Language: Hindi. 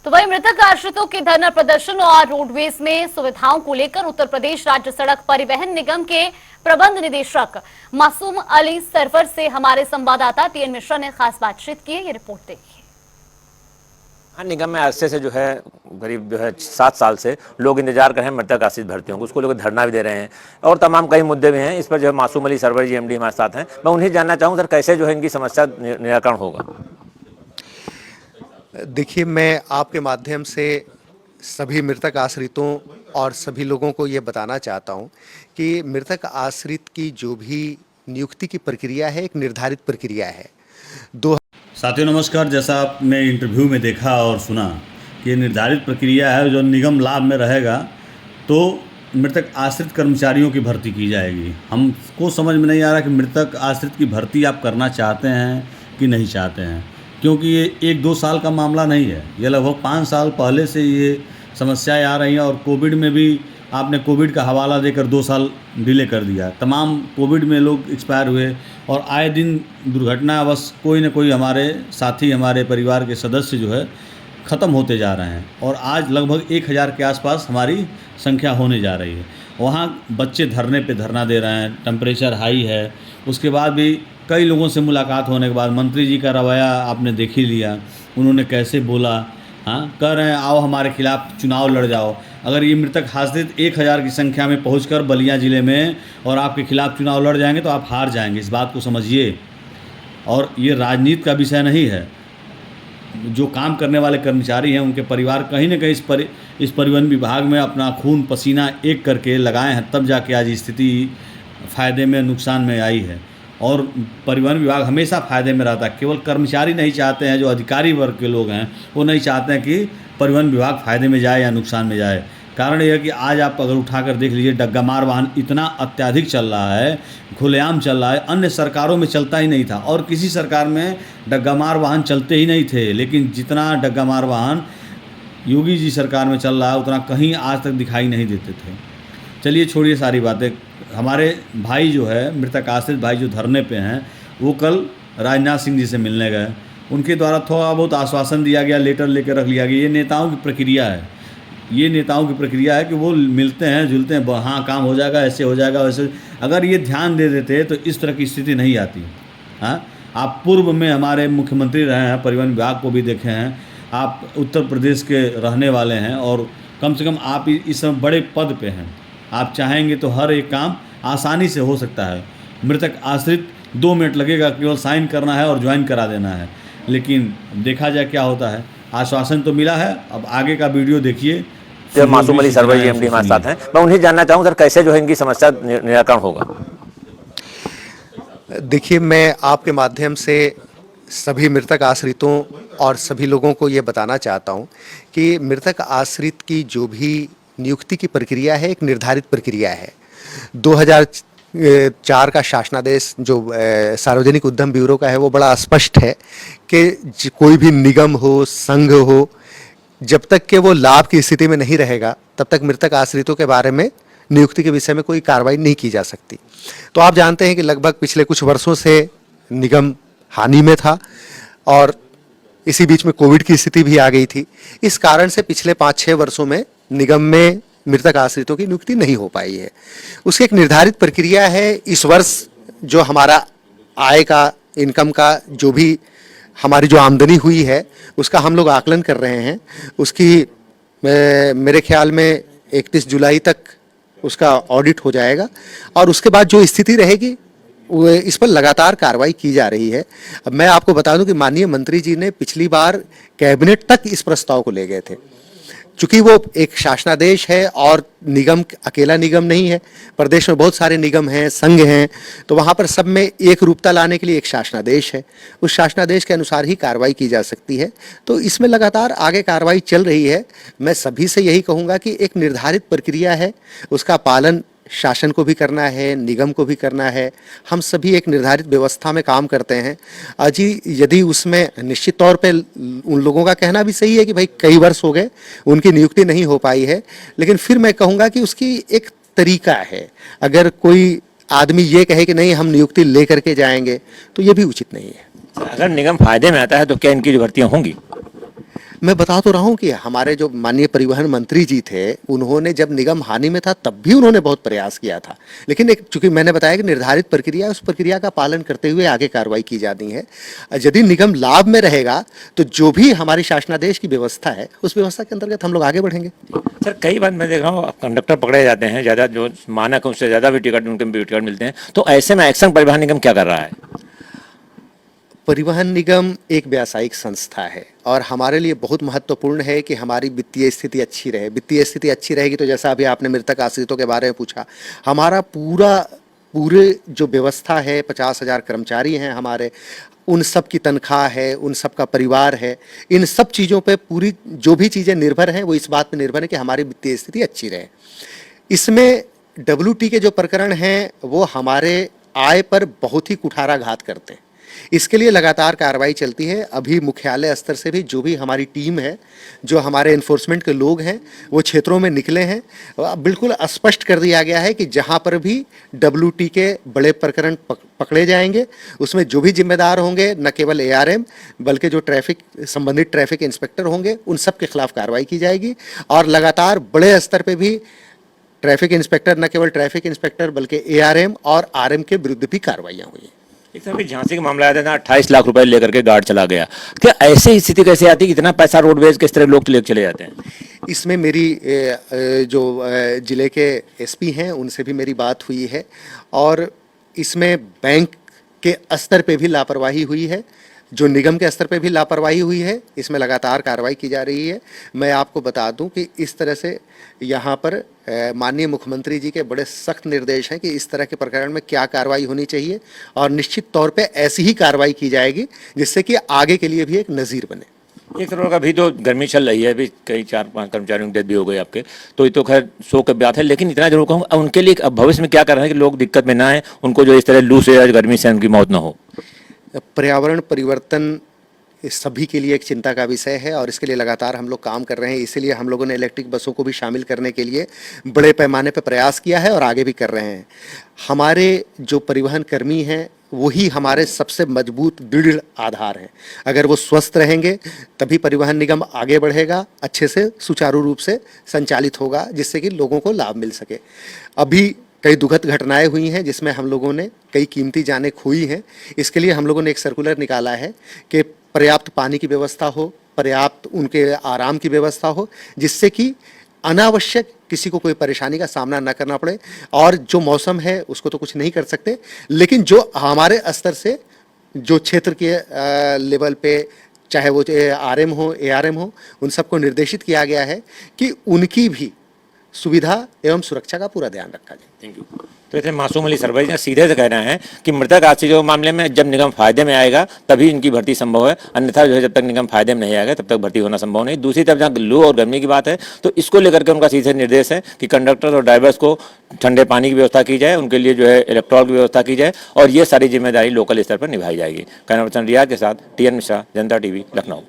तो वही मृतक आश्रितों के धरना प्रदर्शन और रोडवेज में सुविधाओं को लेकर उत्तर प्रदेश राज्य सड़क परिवहन निगम के प्रबंध निदेशक मासूम अली सरवर से हमारे संवाददाता टीएन मिश्रा ने खास बातचीत की है। ये रिपोर्ट देखिए। निगम में अरसे से करीब 7 साल से लोग इंतजार कर रहे हैं मृतक आश्रित भर्तियों को, उसको लोग धरना भी दे रहे हैं और तमाम कई मुद्दे भी हैं। इस पर मासूम अली सरवर जी एमडी हमारे साथ हैं। मैं उन्हें जानना चाहूँ सर, कैसे इनकी समस्या निराकरण होगा। देखिए, मैं आपके माध्यम से सभी मृतक आश्रितों और सभी लोगों को ये बताना चाहता हूँ कि मृतक आश्रित की जो भी नियुक्ति की प्रक्रिया है एक निर्धारित प्रक्रिया है। साथियों नमस्कार। जैसा आपने इंटरव्यू में देखा और सुना कि ये निर्धारित प्रक्रिया है, जो निगम लाभ में रहेगा तो मृतक आश्रित कर्मचारियों की भर्ती की जाएगी। हमको समझ में नहीं आ रहा कि मृतक आश्रित की भर्ती आप करना चाहते हैं कि नहीं चाहते हैं, क्योंकि ये 1-2 साल का मामला नहीं है, ये लगभग 5 साल पहले से ये समस्याएं आ रही हैं। और कोविड में भी आपने कोविड का हवाला देकर 2 साल डिले कर दिया। तमाम कोविड में लोग एक्सपायर हुए और आए दिन दुर्घटना बस कोई न कोई हमारे साथी, हमारे परिवार के सदस्य जो है ख़त्म होते जा रहे हैं। और आज लगभग 1000 के आसपास हमारी संख्या होने जा रही है। वहाँ बच्चे धरने पे धरना दे रहे हैं, टेम्परेचर हाई है। उसके बाद भी कई लोगों से मुलाकात होने के बाद मंत्री जी का रवैया आपने देख ही लिया, उन्होंने कैसे बोला। हाँ, कह रहे हैं आओ हमारे खिलाफ चुनाव लड़ जाओ। अगर ये मृतक आश्रित 1000 की संख्या में पहुंचकर बलिया ज़िले में और आपके खिलाफ चुनाव लड़ जाएंगे तो आप हार जाएंगे, इस बात को समझिए। और ये राजनीति का विषय नहीं है। जो काम करने वाले कर्मचारी हैं उनके परिवार कहीं न कहीं इस परिवहन विभाग में अपना खून पसीना एक करके लगाए हैं, तब जाके आज स्थिति फ़ायदे में नुकसान में आई है। और परिवहन विभाग हमेशा फ़ायदे में रहता है। केवल कर्मचारी नहीं चाहते हैं, जो अधिकारी वर्ग के लोग हैं वो नहीं चाहते हैं कि परिवहन विभाग फ़ायदे में जाए या नुकसान में जाए। कारण यह है कि आज आप अगर उठाकर देख लीजिए, डग्गामार वाहन इतना अत्यधिक चल रहा है, खुलेआम चल रहा है। अन्य सरकारों में चलता ही नहीं था और किसी सरकार में डग्गामार वाहन चलते ही नहीं थे। लेकिन जितना डग्गामार वाहन योगी जी सरकार में चल रहा है उतना कहीं आज तक दिखाई नहीं देते थे। चलिए छोड़िए सारी बातें। हमारे भाई जो है मृतक आश्रित भाई जो धरने पे हैं, वो कल राजनाथ सिंह जी से मिलने गए। उनके द्वारा थोड़ा बहुत आश्वासन दिया गया, लेटर लेकर रख लिया गया। ये नेताओं की प्रक्रिया है, ये नेताओं की प्रक्रिया है कि वो मिलते हैं जुलते हैं, हाँ काम हो जाएगा, ऐसे हो जाएगा वैसे। अगर ये ध्यान दे देते तो इस तरह की स्थिति नहीं आती। हाँ, आप पूर्व में हमारे मुख्यमंत्री रहे हैं, परिवहन विभाग को भी देखे हैं, आप उत्तर प्रदेश के रहने वाले हैं और कम से कम आप इस समय बड़े पद पे हैं। आप चाहेंगे तो हर एक काम आसानी से हो सकता है। मृतक आश्रित 2 मिनट लगेगा, केवल साइन करना है और ज्वाइन करा देना है। लेकिन देखा जाए क्या होता है। आश्वासन तो मिला है, अब आगे का वीडियो देखिए। मासूम अली सरवर जी एमडी हमारे साथ हैं। मैं उन्हें जानना चाहूँ सर, कैसे इनकी समस्या निराकरण होगा। देखिए, मैं आपके माध्यम से सभी मृतक आश्रितों और सभी लोगों को ये बताना चाहता हूँ कि मृतक आश्रित की जो भी नियुक्ति की प्रक्रिया है एक निर्धारित प्रक्रिया है। 2004 का शासनादेश जो सार्वजनिक उद्यम ब्यूरो का है वो बड़ा स्पष्ट है कि कोई भी निगम हो, संघ हो, जब तक कि वो लाभ की स्थिति में नहीं रहेगा तब तक मृतक आश्रितों के बारे में नियुक्ति के विषय में कोई कार्रवाई नहीं की जा सकती। तो आप जानते हैं कि लगभग पिछले कुछ वर्षों से निगम हानि में था और इसी बीच में कोविड की स्थिति भी आ गई थी। इस कारण से पिछले 5-6 वर्षों में निगम में मृतक आश्रितों की नियुक्ति नहीं हो पाई है। उसकी एक निर्धारित प्रक्रिया है। इस वर्ष जो हमारा आय का, इनकम का जो भी हमारी जो आमदनी हुई है उसका हम लोग आकलन कर रहे हैं। उसकी मेरे ख्याल में 31 जुलाई तक उसका ऑडिट हो जाएगा और उसके बाद जो स्थिति रहेगी इस पर लगातार कार्रवाई की जा रही है। अब मैं आपको बता दूं कि माननीय मंत्री जी ने पिछली बार कैबिनेट तक इस प्रस्ताव को ले गए थे। चूंकि वो एक शासनादेश है और निगम अकेला निगम नहीं है, प्रदेश में बहुत सारे निगम हैं, संघ हैं, तो वहाँ पर सब में एक रूपता लाने के लिए एक शासनादेश है। उस शासनादेश के अनुसार ही कार्रवाई की जा सकती है। तो इसमें लगातार आगे कार्रवाई चल रही है। मैं सभी से यही कहूँगा कि एक निर्धारित प्रक्रिया है, उसका पालन शासन को भी करना है, निगम को भी करना है। हम सभी एक निर्धारित व्यवस्था में काम करते हैं। अजी यदि उसमें निश्चित तौर पे उन लोगों का कहना भी सही है कि भाई कई वर्ष हो गए उनकी नियुक्ति नहीं हो पाई है, लेकिन फिर मैं कहूँगा कि उसकी एक तरीका है। अगर कोई आदमी ये कहे कि नहीं हम नियुक्ति ले करके जाएंगे तो ये भी उचित नहीं है। अगर निगम फायदे में आता है तो क्या इनकी जो भर्तियाँ होंगी? मैं बता तो रहा हूँ कि हमारे जो माननीय परिवहन मंत्री जी थे, उन्होंने जब निगम हानि में था तब भी उन्होंने बहुत प्रयास किया था, लेकिन एक चूंकि मैंने बताया कि निर्धारित प्रक्रिया, उस प्रक्रिया का पालन करते हुए आगे कार्रवाई की जानी है। यदि निगम लाभ में रहेगा तो जो भी हमारी शासनादेश की व्यवस्था है उस व्यवस्था के अंतर्गत हम लोग आगे बढ़ेंगे। सर कई बार मैं देख रहा हूँ कंडक्टर पकड़े जाते हैं, ज़्यादा जो मानक है उससे ज़्यादा भी टिकट उनके भी टिकट मिलते हैं, तो ऐसे में एक्शन परिवहन निगम क्या कर रहा है? परिवहन निगम एक व्यावसायिक संस्था है और हमारे लिए बहुत महत्वपूर्ण है कि हमारी वित्तीय स्थिति अच्छी रहे। वित्तीय स्थिति अच्छी रहेगी तो जैसा अभी आपने मृतक आश्रितों के बारे में पूछा, हमारा पूरे जो व्यवस्था है, 50,000 कर्मचारी हैं हमारे, उन सब की तनख्वाह है, उन सब का परिवार है, इन सब चीज़ों पे पूरी जो भी चीज़ें निर्भर हैं वो इस बात पे निर्भर है कि हमारी वित्तीय स्थिति अच्छी रहे। इसमें WT के जो प्रकरण हैं वो हमारे आय पर बहुत ही कुठाराघात करते हैं। इसके लिए लगातार कार्रवाई चलती है। अभी मुख्यालय स्तर से भी जो भी हमारी टीम है, जो हमारे इन्फोर्समेंट के लोग हैं, वो क्षेत्रों में निकले हैं। बिल्कुल स्पष्ट कर दिया गया है कि जहां पर भी WT के बड़े प्रकरण पकड़े जाएंगे, उसमें जो भी जिम्मेदार होंगे, न केवल ARM बल्कि जो संबंधित ट्रैफिक इंस्पेक्टर होंगे, उन सब के खिलाफ कार्रवाई की जाएगी। और लगातार बड़े स्तर पर भी ट्रैफिक इंस्पेक्टर, न केवल ट्रैफिक इंस्पेक्टर बल्कि ARM और RM के विरुद्ध भी कार्रवाइयाँ हुई। एक समय झांसी का मामला आया था, 28 लाख रुपए लेकर के गार्ड चला गया। क्या ऐसी स्थिति कैसे आती है कि इतना पैसा रोडवेज किस तरह लोग लेकर चले जाते हैं? इसमें मेरी जो जिले के SP हैं उनसे भी मेरी बात हुई है और इसमें बैंक के स्तर पे भी लापरवाही हुई है, जो निगम के स्तर पे भी लापरवाही हुई है। इसमें लगातार कार्रवाई की जा रही है। मैं आपको बता दूं कि इस तरह से यहाँ पर माननीय मुख्यमंत्री जी के बड़े सख्त निर्देश हैं कि इस तरह के प्रकरण में क्या कार्रवाई होनी चाहिए और निश्चित तौर पे ऐसी ही कार्रवाई की जाएगी जिससे कि आगे के लिए भी एक नज़ीर बने। एक तरह का अभी तो गर्मी चल रही है, अभी कई 4-5 कर्मचारियों की डेथ भी हो गई आपके, तो ये तो खैर शोक की बात है, लेकिन इतना जरूर कहूँगा उनके लिए अब भविष्य में क्या कर रहे हैं कि लोग दिक्कत में ना आए, उनको जो इस तरह लू से या गर्मी से उनकी मौत ना हो। पर्यावरण परिवर्तन इस सभी के लिए एक चिंता का विषय है और इसके लिए लगातार हम लोग काम कर रहे हैं। इसीलिए हम लोगों ने इलेक्ट्रिक बसों को भी शामिल करने के लिए बड़े पैमाने पर प्रयास किया है और आगे भी कर रहे हैं। हमारे जो परिवहन कर्मी हैं वही हमारे सबसे मजबूत दृढ़ आधार हैं। अगर वो स्वस्थ रहेंगे तभी परिवहन निगम आगे बढ़ेगा, अच्छे से सुचारू रूप से संचालित होगा, जिससे कि लोगों को लाभ मिल सके। अभी कई दुखद घटनाएं हुई हैं जिसमें हम लोगों ने कई कीमती जानें खोई हैं। इसके लिए हम लोगों ने एक सर्कुलर निकाला है कि पर्याप्त पानी की व्यवस्था हो, पर्याप्त उनके आराम की व्यवस्था हो, जिससे कि अनावश्यक किसी को कोई परेशानी का सामना न करना पड़े। और जो मौसम है उसको तो कुछ नहीं कर सकते, लेकिन जो हमारे स्तर से जो क्षेत्र के लेवल पे, चाहे वो RM हो, ARM हो, उन सबको निर्देशित किया गया है कि उनकी भी सुविधा एवं सुरक्षा का पूरा ध्यान रखा जाए। Thank you. तो ऐसे मासूम अली सरवर जी का सीधे से कहना है कि मृतक आश्रित जो मामले में जब निगम फायदे में आएगा तभी इनकी भर्ती संभव है, अन्यथा जो है जब तक निगम फायदे में नहीं आएगा तब तक भर्ती होना संभव नहीं। दूसरी तरफ जहाँ लू और गर्मी की बात है तो इसको लेकर के उनका सीधे निर्देश है कि कंडक्टर और ड्राइवर्स को ठंडे पानी की व्यवस्था की जाए, उनके लिए जो है इलेक्ट्रॉल की व्यवस्था की जाए और ये सारी जिम्मेदारी लोकल स्तर पर निभाई जाएगी। कैमरा पर्सन रियाज के साथ TN मिश्रा, जनता TV, लखनऊ।